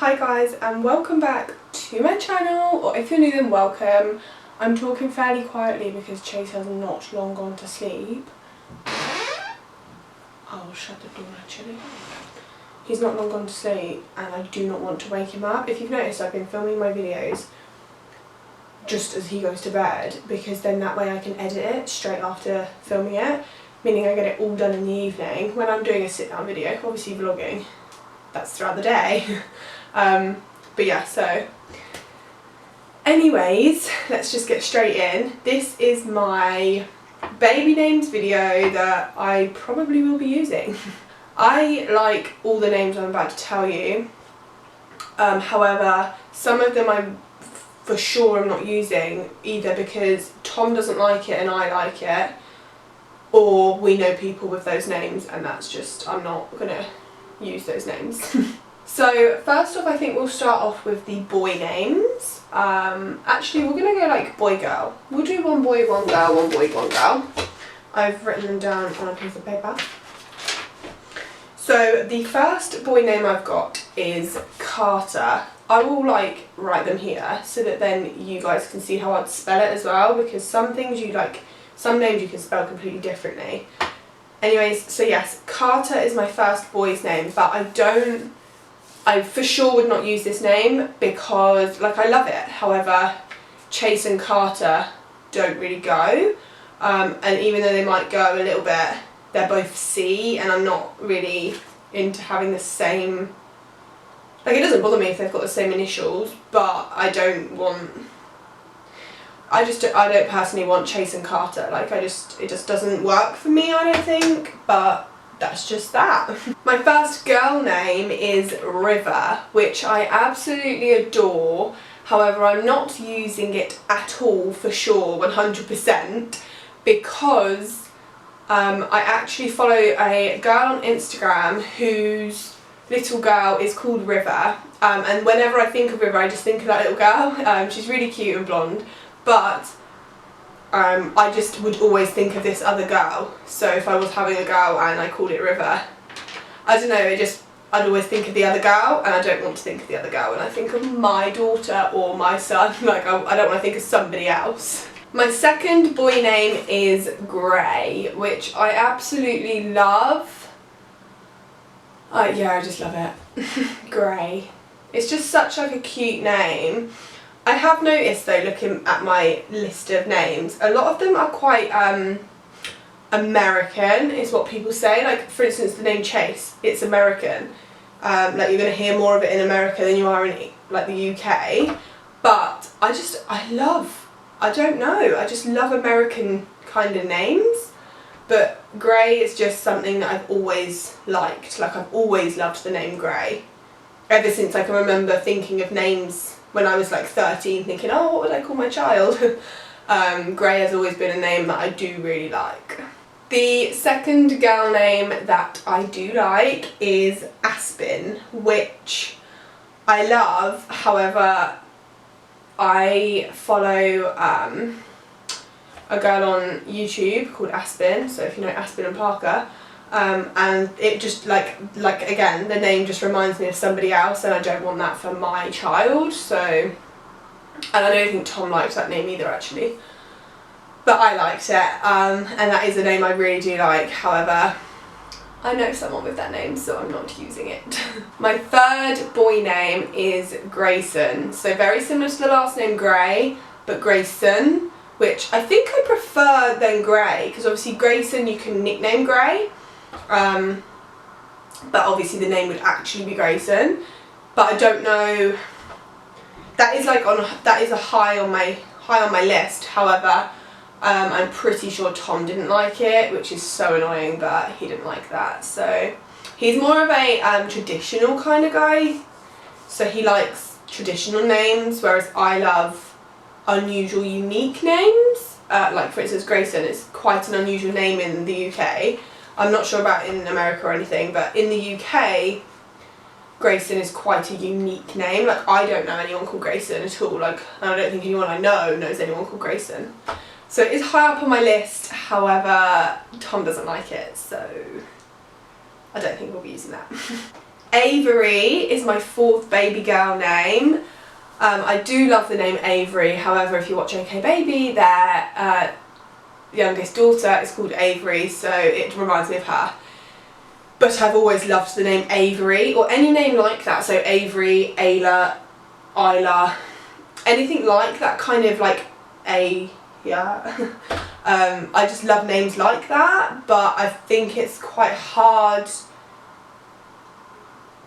Hi guys, and welcome back to my channel, or if you're new then welcome. I'm talking fairly quietly because Chase has not long gone to sleep. I'll shut the door actually. He's not long gone to sleep and I do not want to wake him up. If you've noticed, I've been filming my videos just as he goes to bed, because then that way I can edit it straight after filming it, meaning I get it all done in the evening. When I'm doing a sit down video, obviously vlogging, that's throughout the day. But yeah, so anyways, let's just get straight in. This is my baby names video that I probably will be using. I like all the names I'm about to tell you, however some of them I for sure am not using, either because Tom doesn't like it and I like it, or we know people with those names and that's just, I'm not gonna use those names. So first off, I think we'll start off with the boy names. Actually we're gonna go like boy girl. We'll do one boy, one girl, one boy, one girl. I've written them down on a piece of paper. So the first boy name I've got is Carter. I will like write them here so that then you guys can see how I'd spell it as well, because some things you like, some names you can spell completely differently. Anyways, so yes, Carter is my first boy's name, but I for sure would not use this name because, like, I love it. However, Chase and Carter don't really go. And even though they might go a little bit, they're both C, and I'm not really into having the same, like, it doesn't bother me if they've got the same initials, but I don't personally want Chase and Carter. Like, it just doesn't work for me, I don't think, but that's just that. My first girl name is River, which I absolutely adore. However, I'm not using it at all for sure, 100%, because I actually follow a girl on Instagram whose little girl is called River, and whenever I think of River I just think of that little girl. She's really cute and blonde, but I just would always think of this other girl. So if I was having a girl and I called it River, I don't know, I'd always think of the other girl, and I don't want to think of the other girl when I think of my daughter or my son. Like, I don't want to think of somebody else. My second boy name is Gray, which I absolutely love. Yeah, I just love it. Gray. It's just such like a cute name. I have noticed though, looking at my list of names, a lot of them are quite American, is what people say. Like, for instance, the name Chase, it's American. Like, you're going to hear more of it in America than you are in like the UK. But I just love American kind of names. But Gray is just something that I've always liked. Like, I've always loved the name Gray. Ever since I can remember thinking of names when I was like 13, thinking, oh, what would I call my child? Gray has always been a name that I do really like. The second girl name that I do like is Aspen, which I love. However, I follow a girl on YouTube called Aspen, so if you know Aspen and Parker, and it just like again, the name just reminds me of somebody else, and I don't want that for my child. So, and I don't think Tom liked that name either actually, but I liked it, and that is a name I really do like. However, I know someone with that name, so I'm not using it. My third boy name is Grayson, so very similar to the last name Gray, but Grayson, which I think I prefer than Gray, because obviously Grayson you can nickname Gray, but obviously the name would actually be Grayson. But I don't know, that is a high on my list. However, I'm pretty sure Tom didn't like it, which is so annoying, but he didn't like that. So he's more of a traditional kind of guy, so he likes traditional names, whereas I love unusual, unique names. Like, for instance, Grayson is quite an unusual name in the UK. I'm not sure about in America or anything, but in the UK, Grayson is quite a unique name. Like, I don't know anyone called Grayson at all. Like, I don't think anyone I know knows anyone called Grayson. So it is high up on my list. However, Tom doesn't like it, so I don't think we'll be using that. Avery is my 4th baby girl name. I do love the name Avery, however if you watch OK Baby, their youngest daughter is called Avery, so it reminds me of her. But I've always loved the name Avery, or any name like that, so Avery, Ayla, Isla, anything like that, kind of like yeah. I just love names like that, but I think it's quite hard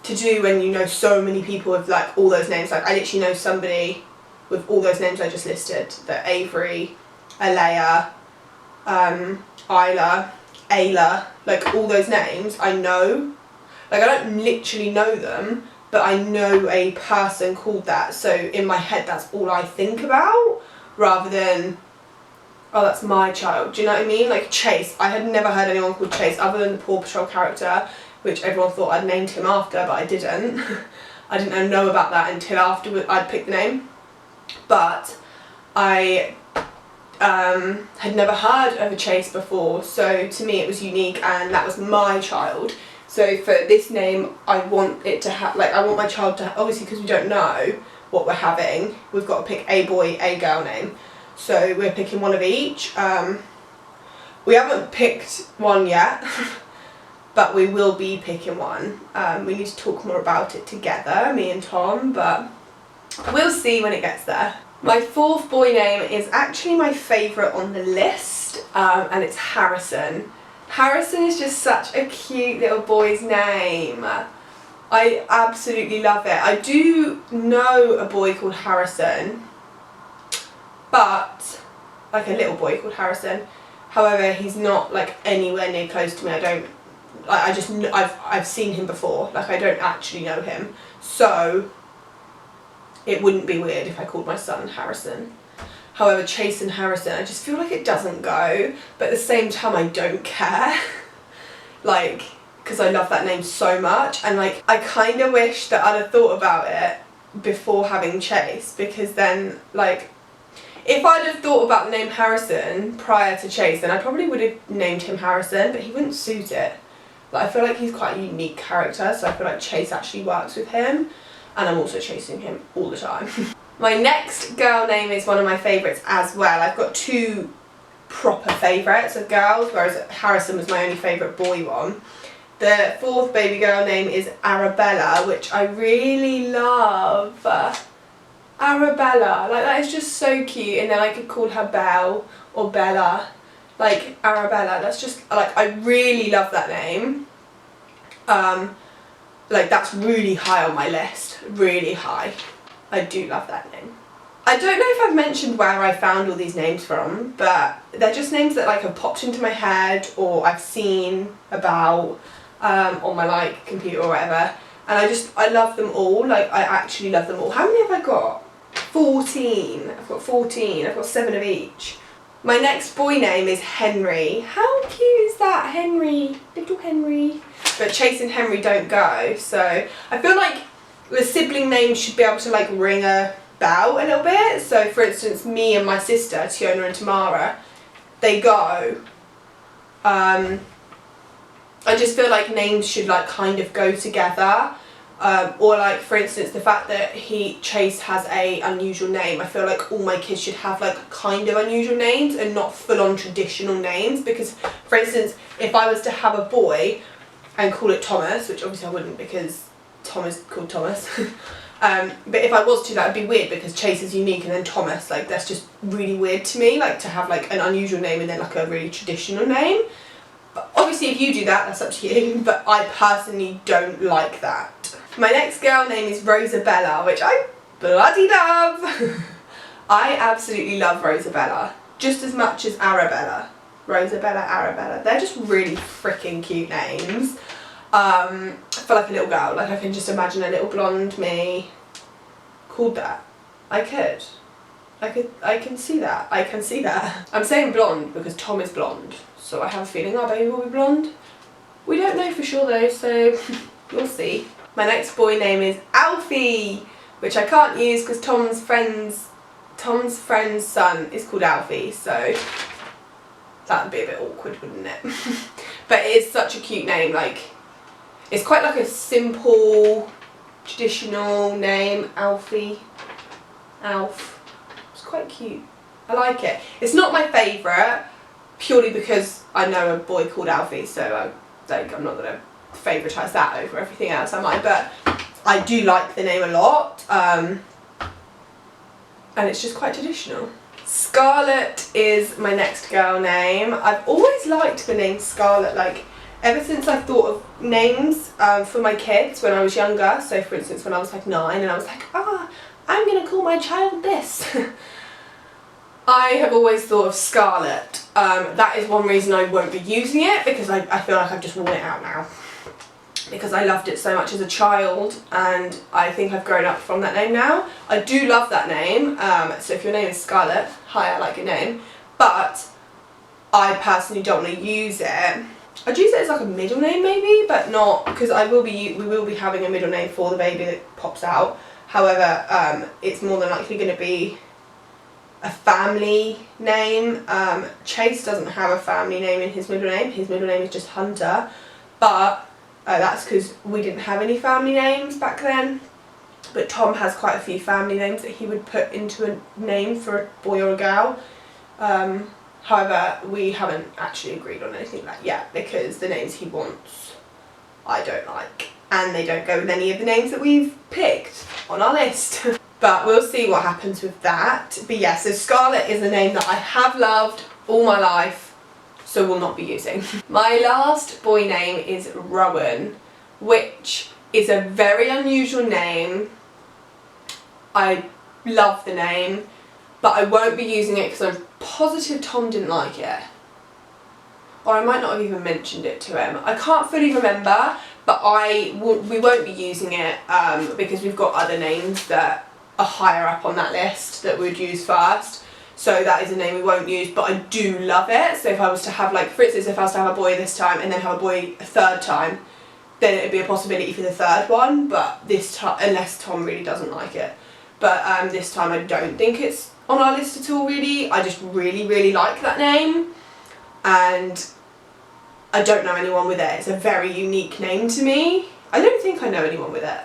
to do when you know so many people with like all those names. Like I literally know somebody with all those names I just listed, the Avery, Alea, Isla, Ayla, like all those names I know. Like I don't literally know them, but I know a person called that, so in my head that's all I think about, rather than, oh that's my child, do you know what I mean? Like Chase, I had never heard anyone called Chase other than the Paw Patrol character, which everyone thought I'd named him after, but I didn't. I didn't know about that until after I'd picked the name. But I had never heard of a Chase before, so to me it was unique and that was my child. So for this name I want it to have, like I want my child to, obviously because we don't know what we're having, we've got to pick a boy, a girl name. So we're picking one of each. We haven't picked one yet. But we will be picking one. We need to talk more about it together, me and Tom, but we'll see when it gets there. My 4th boy name is actually my favourite on the list, and it's Harrison. Harrison is just such a cute little boy's name. I absolutely love it. I do know a boy called Harrison, but like a little boy called Harrison. However, he's not like anywhere near close to me. I've seen him before, like I don't actually know him, so it wouldn't be weird if I called my son Harrison. However, Chase and Harrison, I just feel like it doesn't go, but at the same time I don't care, like, because I love that name so much, and like I kind of wish that I'd have thought about it before having Chase, because then like if I'd have thought about the name Harrison prior to Chase, then I probably would have named him Harrison, but he wouldn't suit it. But I feel like he's quite a unique character, so I feel like Chase actually works with him, and I'm also chasing him all the time. My next girl name is one of my favourites as well. I've got 2 proper favourites of girls, whereas Harrison was my only favourite boy one. The 4th baby girl name is Arabella, which I really love. Arabella, like that is just so cute, and then I could call her Belle or Bella. Like Arabella, that's just, like I really love that name. Like that's really high on my list, really high. I do love that name. I don't know if I've mentioned where I found all these names from, but they're just names that like have popped into my head or I've seen about on my like computer or whatever, and I love them all. Like I actually love them all. How many have I got? 14. I've got 14. I've got 7 of each. My next boy name is Henry. How cute is that, Henry? Little Henry. But Chase and Henry don't go, so I feel like the sibling names should be able to like ring a bell a little bit. So for instance, me and my sister, Teona and Tamara, they go. I just feel like names should like kind of go together. Or like for instance the fact that Chase has a unusual name, I feel like all my kids should have like kind of unusual names and not full on traditional names, because for instance if I was to have a boy and call it Thomas, which obviously I wouldn't because Tom is called Thomas, but if I was to, that would be weird because Chase is unique and then Thomas, like that's just really weird to me, like to have like an unusual name and then like a really traditional name. But obviously if you do that, that's up to you, but I personally don't like that. My next girl name is Rosabella, which I bloody love. I absolutely love Rosabella, just as much as Arabella. Rosabella, Arabella, they're just really freaking cute names. For like a little girl, like I can just imagine a little blonde me called that. I can see that. I can see that. I'm saying blonde because Tom is blonde, so I have a feeling our baby will be blonde. We don't know for sure though, so we'll see. My next boy name is Alfie, which I can't use because Tom's friend's son is called Alfie, so that would be a bit awkward, wouldn't it? But it is such a cute name, like It's quite like a simple, traditional name, Alfie, Alf. It's quite cute. I like it. It's not my favourite, purely because I know a boy called Alfie, so I'm not going to favoritise that over everything else, am I? But I do like the name a lot, and it's just quite traditional. Scarlett is my next girl name. I've always liked the name Scarlett, like ever since I thought of names for my kids when I was younger. So for instance, when I was like 9 and I was like, I'm going to call my child this. I have always thought of Scarlett. That is one reason I won't be using it, because I feel like I've just worn it out now. Because I loved it so much as a child, and I think I've grown up from that name now. I do love that name, so if your name is Scarlett, hi, I like your name, but I personally don't want to use it. I'd use it as like a middle name maybe, but not, because we will be having a middle name for the baby that pops out. However, it's more than likely going to be a family name. Chase doesn't have a family name in his middle name. His middle name is just Hunter, but that's because we didn't have any family names back then. But Tom has quite a few family names that he would put into a name for a boy or a girl. However, we haven't actually agreed on anything like that yet, because the names he wants I don't like, and they don't go with any of the names that we've picked on our list. But we'll see what happens with that. But yeah, so Scarlett is a name that I have loved all my life, so will not be using. My last boy name is Robyn, which is a very unusual name. I love the name, but I won't be using it because I'm positive Tom didn't like it. Or I might not have even mentioned it to him. I can't fully remember, but we won't be using it because we've got other names that are higher up on that list that we'd use first. So that is a name we won't use, but I do love it. So if I was to have, like, for instance, if I was to have a boy this time and then have a boy a third time, then it would be a possibility for the third one, but this time, unless Tom really doesn't like it. But this time I don't think it's on our list at all, really. I just really, really like that name, and I don't know anyone with it. It's a very unique name to me. I don't think I know anyone with it.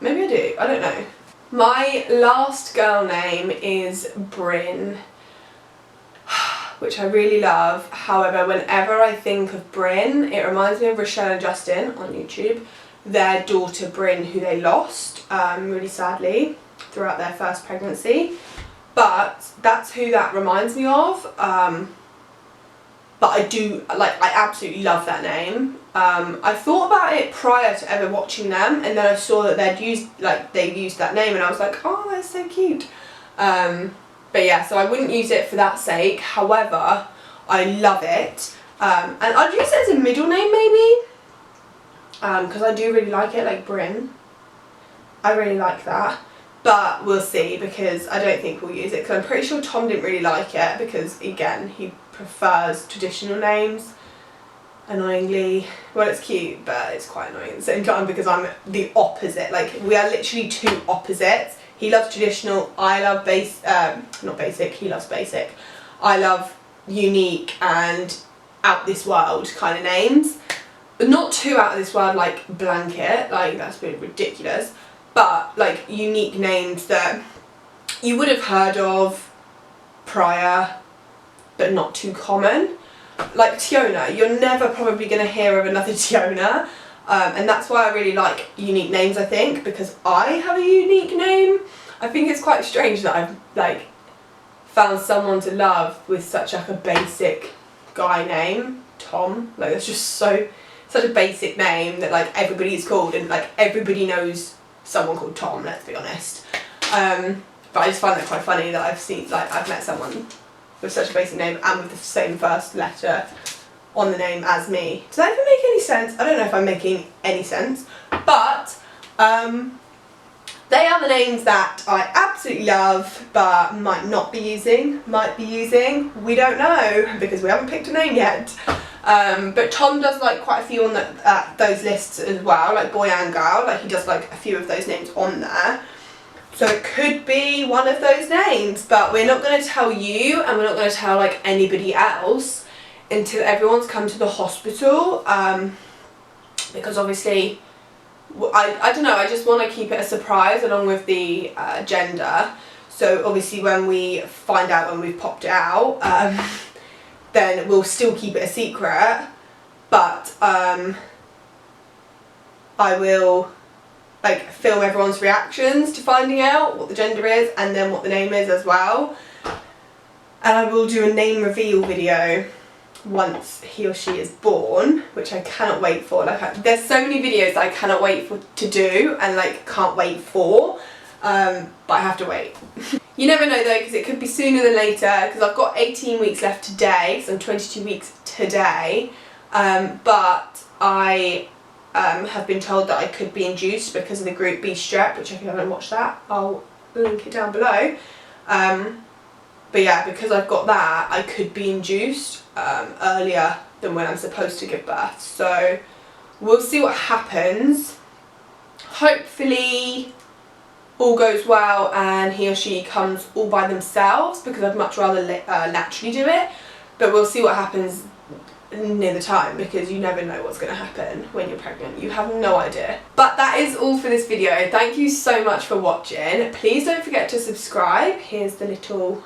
Maybe I do, I don't know. My last girl name is Bryn, which I really love. However, whenever I think of Bryn, it reminds me of Rochelle and Justin on YouTube, their daughter Bryn, who they lost really sadly throughout their first pregnancy. But that's who that reminds me of. But I absolutely love that name. I thought about it prior to ever watching them, and then I saw that they'd used that name, and I was like, oh, that's so cute. But yeah, so I wouldn't use it for that sake. However, I love it, and I'd use it as a middle name maybe, because I do really like it, like Bryn. I really like that. But we'll see, because I don't think we'll use it, because I'm pretty sure Tom didn't really like it, because again, he prefers traditional names, annoyingly. Well, it's cute, but it's quite annoying at the same time, because I'm the opposite. Like, we are literally two opposites. He loves traditional, I love not basic, he loves basic. I love unique and out this world kind of names. But not too out of this world, like blanket, like that's a bit ridiculous. But like unique names that you would have heard of prior, but not too common. Like Teona, you're never probably going to hear of another Teona, and that's why I really like unique names, I think, because I have a unique name. I think it's quite strange that I've like found someone to love with such like a basic guy name, Tom. Like, that's just such a basic name that like everybody's called, and like everybody knows someone called Tom, let's be honest. But I just find that quite funny that I've met someone with such a basic name and with the same first letter on the name as me. Does that even make any sense? I don't know if I'm making any sense, but they are the names that I absolutely love, but might be using, we don't know, because we haven't picked a name yet. But Tom does like quite a few on those lists as well, like boy and girl, like he does like a few of those names on there. So it could be one of those names, but we're not going to tell you, and we're not going to tell like anybody else until everyone's come to the hospital. because obviously I don't know, I just want to keep it a surprise along with the gender. So obviously when we find out when we've popped it out, then we'll still keep it a secret, but I will like film everyone's reactions to finding out what the gender is and then what the name is as well. And I will do a name reveal video once he or she is born, which I cannot wait for. Like there's so many videos that I cannot wait to do and like can't wait for, but I have to wait. You never know though, because it could be sooner than later, because I've got 18 weeks left today, because I'm 22 weeks today, but I have been told that I could be induced because of the group B strep, which if you haven't watched that, I'll link it down below. But yeah, because I've got that, I could be induced earlier than when I'm supposed to give birth. So we'll see what happens. Hopefully all goes well and he or she comes all by themselves, because I'd much rather naturally do it. But we'll see what happens near the time, because you never know what's going to happen when you're pregnant. You have no idea. But that is all for this video. Thank you so much for watching. Please don't forget to subscribe. Here's the little,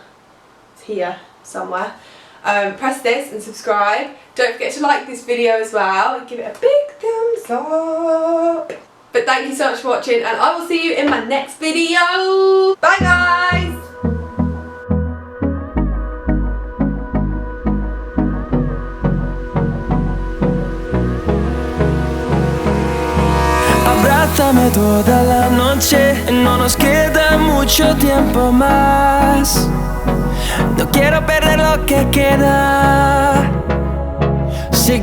it's here somewhere. Press this and subscribe. Don't forget to like this video as well and give it a big thumbs up. But thank you so much for watching, and I will see you in my next video. Bye guys! Abrázame toda la noche, no nos queda mucho tiempo más. No quiero perder lo que queda.